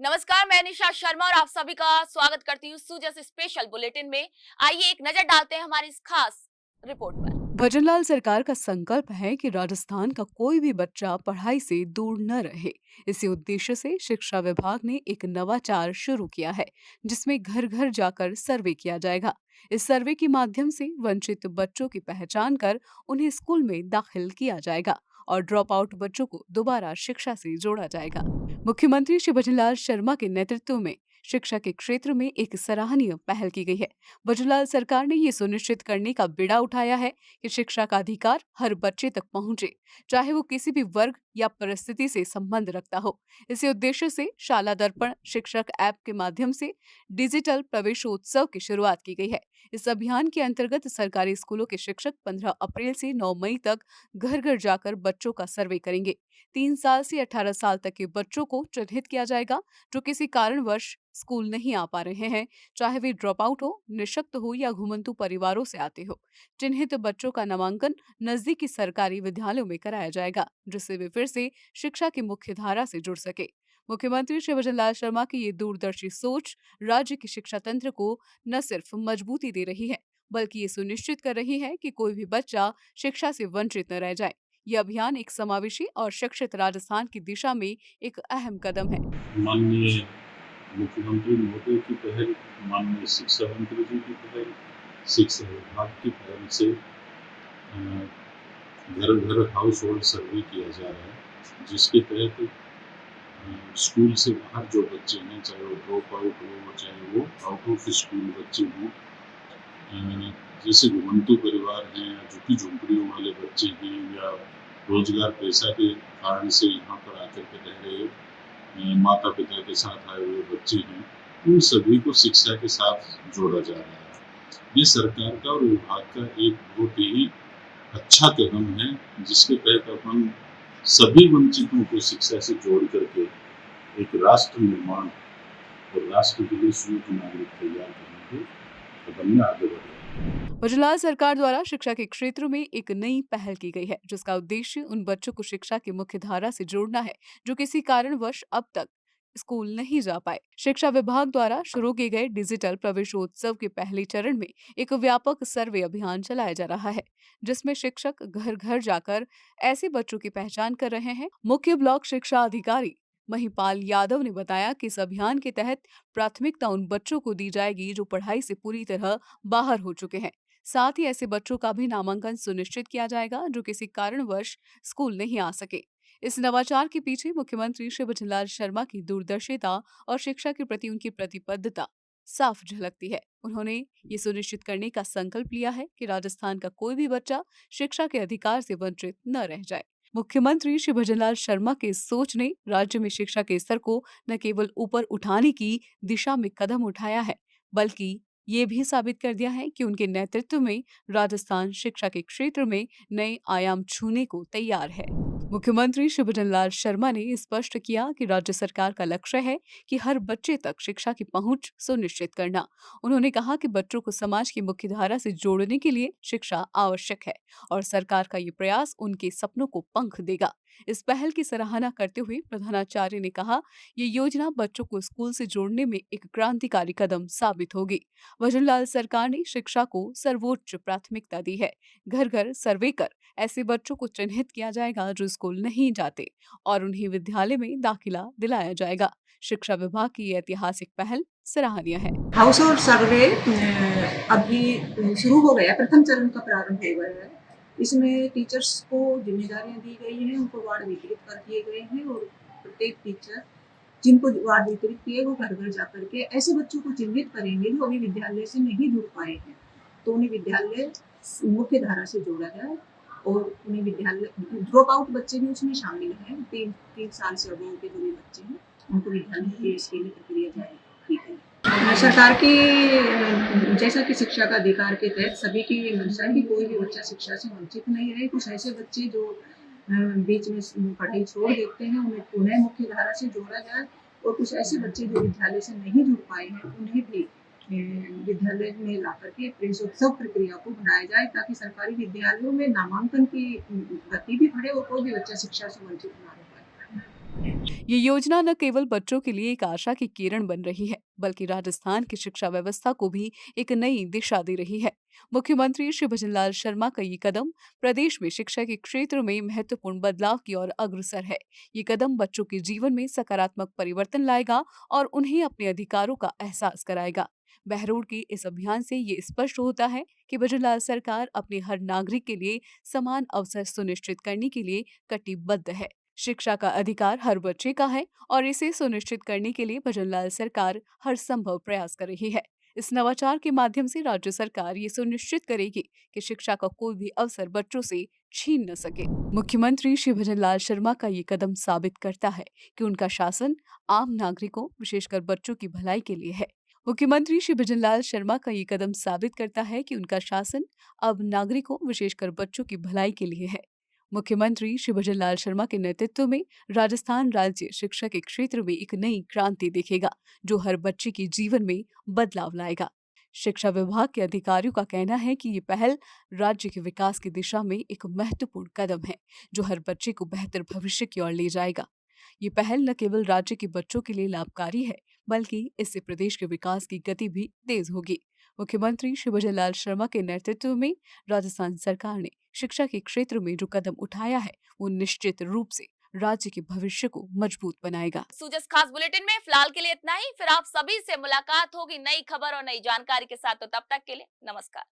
नमस्कार, मैं निशा शर्मा और आप सभी का स्वागत करती हूँ सूजस स्पेशल बुलेटिन में। आइए एक नजर डालते हैं हमारी इस खास रिपोर्ट पर। भजनलाल सरकार का संकल्प है कि राजस्थान का कोई भी बच्चा पढ़ाई से दूर न रहे। इसी उद्देश्य से शिक्षा विभाग ने एक नवाचार शुरू किया है, जिसमें घर घर जाकर सर्वे किया जाएगा। इस सर्वे के माध्यम से वंचित बच्चों की पहचान कर उन्हें स्कूल में दाखिल किया जाएगा और ड्रॉप आउट बच्चों को दोबारा शिक्षा से जोड़ा जाएगा। मुख्यमंत्री श्री भजनलाल शर्मा के नेतृत्व में शिक्षा के क्षेत्र में एक सराहनीय पहल की गई है। भजनलाल सरकार ने ये सुनिश्चित करने का बीड़ा उठाया है कि शिक्षा का अधिकार हर बच्चे तक पहुंचे, चाहे वो किसी भी वर्ग या परिस्थिति से संबंध रखता हो। इसी उद्देश्य से शाला दर्पण शिक्षक ऐप के माध्यम से डिजिटल प्रवेशोत्सव की शुरुआत की गई है। इस अभियान के अंतर्गत सरकारी स्कूलों के शिक्षक 15 अप्रैल से 9 मई तक घर घर जाकर बच्चों का सर्वे करेंगे। 3 साल से 18 साल तक के बच्चों को चिन्हित किया जाएगा जो किसी कारणवश स्कूल नहीं आ पा रहे हैं, चाहे वे ड्रॉप आउट हो, निःशक्त हो या घुमंतु परिवारों से आते हो। चिन्हित बच्चों का नामांकन नजदीकी सरकारी विद्यालयों में कराया जाएगा, जिससे वे फिर से शिक्षा की मुख्य धारा से जुड़ सके। मुख्यमंत्री श्री भजनलाल शर्मा की ये दूरदर्शी सोच राज्य के शिक्षा तंत्र को न सिर्फ मजबूती दे रही है, बल्कि ये सुनिश्चित कर रही है कि कोई भी बच्चा शिक्षा से वंचित न रह जाए। ये अभियान एक समावेशी और शिक्षित राजस्थान की दिशा में एक अहम कदम है। माननीय मुख्यमंत्री महोदय की पहल, माननीय शिक्षा मंत्री जी की पहल, शिक्षा विभाग की पहल से घर घर हाउस होल्ड सर्वे किया जा रहा है, जिसके तहत स्कूल से बाहर जो बच्चे हैं, चाहे वो ड्रॉप आउट हो, चाहे वो आउट ऑफ स्कूल बच्चे हों, जैसे घुमंतु परिवार हैं या झुग्गी झोंपड़ियों वाले बच्चे हैं या रोजगार पैसा के कारण से यहाँ पर आकर के रह रहे माता पिता के साथ आए हुए बच्चे हैं, उन सभी को शिक्षा के साथ जोड़ा जा रहा है। ये सरकार का और विभाग का एक बहुत ही अच्छा कदम है, जिसके तहत अपन सभी वंचितों को शिक्षा से जोड़ करके एक राष्ट्र निर्माण और राष्ट्र के लिए सुयोग्य नागरिक तैयार करने के कदम में आगे बढ़ रहे हैं। भजनलाल सरकार द्वारा शिक्षा के क्षेत्र में एक नई पहल की गई है, जिसका उद्देश्य उन बच्चों को शिक्षा की मुख्य धारा से जोड़ना है जो किसी कारणवश अब तक स्कूल नहीं जा पाए। शिक्षा विभाग द्वारा शुरू किए गए डिजिटल प्रवेशोत्सव के पहले चरण में एक व्यापक सर्वे अभियान चलाया जा रहा है, जिसमें शिक्षक घर घर जाकर ऐसे बच्चों की पहचान कर रहे हैं। मुख्य ब्लॉक शिक्षा अधिकारी महिपाल यादव ने बताया कि इस अभियान के तहत प्राथमिकता उन बच्चों को दी जाएगी जो पढ़ाई से पूरी तरह बाहर हो चुके हैं। साथ ही ऐसे बच्चों का भी नामांकन सुनिश्चित किया जाएगा जो किसी कारणवश स्कूल नहीं आ सके। इस नवाचार के पीछे मुख्यमंत्री श्री भजनलाल शर्मा की दूरदर्शिता और शिक्षा के प्रति उनकी प्रतिबद्धता साफ झलकती है। उन्होंने ये सुनिश्चित करने का संकल्प लिया है कि राजस्थान का कोई भी बच्चा शिक्षा के अधिकार से वंचित न रह जाए। मुख्यमंत्री श्री भजनलाल शर्मा की इस सोच ने राज्य में शिक्षा के स्तर को न केवल ऊपर उठाने की दिशा में कदम उठाया है, बल्कि ये भी साबित कर दिया है कि उनके नेतृत्व में राजस्थान शिक्षा के क्षेत्र में नए आयाम छूने को तैयार है। मुख्यमंत्री श्री भजनलाल शर्मा ने स्पष्ट किया कि राज्य सरकार का लक्ष्य है कि हर बच्चे तक शिक्षा की पहुंच सुनिश्चित करना। उन्होंने कहा कि बच्चों को समाज की मुख्य धारा से जोड़ने के लिए शिक्षा आवश्यक है और सरकार का ये प्रयास उनके सपनों को पंख देगा। इस पहल की सराहना करते हुए प्रधानाचार्य ने कहा, ये योजना बच्चों को स्कूल से जोड़ने में एक क्रांतिकारी कदम साबित होगी। भजनलाल सरकार ने शिक्षा को सर्वोच्च प्राथमिकता दी है। घर घर सर्वे कर ऐसे बच्चों को चिन्हित किया जाएगा जो स्कूल नहीं जाते और उन्हें विद्यालय में दाखिला दिलाया जाएगा। शिक्षा विभाग की ये ऐतिहासिक पहल सराहनीय है। हाउस होल्ड सर्वे अभी शुरू हो गया, प्रथम चरण का प्रारंभ हो गया है। इसमें टीचर्स को जिम्मेदारियां दी गई हैं, उनको वार्ड वितरित कर दिए गए हैं और प्रत्येक टीचर जिनको वार्ड वितरित किए वो घर घर जाकर के ऐसे बच्चों को चिन्हित करेंगे जो अभी विद्यालय से नहीं जुड़ पाए हैं, तो उन्हें विद्यालय मुख्य धारा से जोड़ा जाए और उन्हें विद्यालय ड्रॉप आउट बच्चे भी उसमें शामिल हैं। 3 साल से अभी के जो भी बच्चे हैं उनको विद्यालय प्रवेश के लिए प्रक्रिया जारी की गई। सरकार की जैसा कि शिक्षा का अधिकार के तहत सभी की ये मंशा है कि कोई भी बच्चा शिक्षा से वंचित नहीं रहे। कुछ ऐसे बच्चे जो बीच में पढ़ाई छोड़ देते हैं उन्हें पुनः मुख्य धारा से जोड़ा जाए और कुछ ऐसे बच्चे जो विद्यालय से नहीं जुड़ पाए हैं उन्हें भी विद्यालय में ला करके प्रवेशोत्सव प्रक्रिया को बनाया जाए, ताकि सरकारी विद्यालयों में नामांकन की गति भी बढ़े और कोई भी बच्चा शिक्षा से वंचित न रह पाए। ये योजना न केवल बच्चों के लिए एक आशा की किरण बन रही है, बल्कि राजस्थान की शिक्षा व्यवस्था को भी एक नई दिशा दे रही है। मुख्यमंत्री श्री भजनलाल शर्मा का ये कदम प्रदेश में शिक्षा के क्षेत्र में महत्वपूर्ण बदलाव की ओर अग्रसर है। ये कदम बच्चों के जीवन में सकारात्मक परिवर्तन लाएगा और उन्हें अपने अधिकारों का एहसास कराएगा। बहरोड के इस अभियान से ये स्पष्ट होता है कि भजनलाल सरकार अपने हर नागरिक के लिए समान अवसर सुनिश्चित करने के लिए कटिबद्ध है। शिक्षा का अधिकार हर बच्चे का है और इसे सुनिश्चित करने के लिए भजनलाल सरकार हर संभव प्रयास कर रही है। इस नवाचार के माध्यम से राज्य सरकार ये सुनिश्चित करेगी कि शिक्षा का कोई भी अवसर बच्चों से छीन न सके। मुख्यमंत्री श्री भजनलाल शर्मा का ये कदम साबित करता है कि उनका शासन आम नागरिकों, विशेषकर बच्चों की भलाई के लिए है। मुख्यमंत्री श्री भजनलाल शर्मा का ये कदम साबित करता है कि उनका शासन अब नागरिकों, विशेषकर बच्चों की भलाई के लिए है। मुख्यमंत्री श्री भजनलाल शर्मा के नेतृत्व में राजस्थान राज्य शिक्षा के क्षेत्र में एक नई क्रांति देखेगा, जो हर बच्चे के जीवन में बदलाव लाएगा। शिक्षा विभाग के अधिकारियों का कहना है कि ये पहल राज्य के विकास की दिशा में एक महत्वपूर्ण कदम है, जो हर बच्चे को बेहतर भविष्य की ओर ले जाएगा। ये पहल न केवल राज्य के बच्चों के लिए लाभकारी है, बल्कि इससे प्रदेश के विकास की गति भी तेज होगी। मुख्यमंत्री श्री भजनलाल शर्मा के नेतृत्व में राजस्थान सरकार ने शिक्षा के क्षेत्र में जो कदम उठाया है, वो निश्चित रूप से राज्य के भविष्य को मजबूत बनाएगा। सूजस खास बुलेटिन में फिलहाल के लिए इतना ही। फिर आप सभी से मुलाकात होगी नई खबर और नई जानकारी के साथ। तो तब तक के लिए नमस्कार।